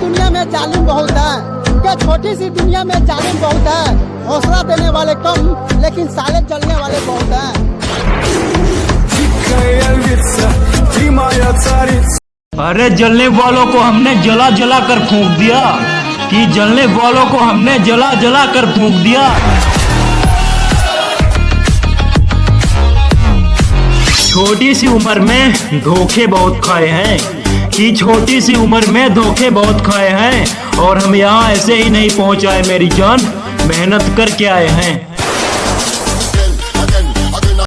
दुनिया में जालिम बहुत है, क्या छोटी सी दुनिया में जालिम बहुत है। हौसला देने वाले कम, लेकिन साले जलने वाले बहुत हैं। अरे जलने वालों को हमने जला जला कर फूंक दिया, कि जलने वालों को हमने जला जला कर फूंक दिया। छोटी सी उम्र में धोखे बहुत खाए हैं, कि छोटी सी उम्र में धोखे बहुत खाए हैं, और हम यहाँ ऐसे ही नहीं पहुँच आए मेरी जान, मेहनत करके आए हैं।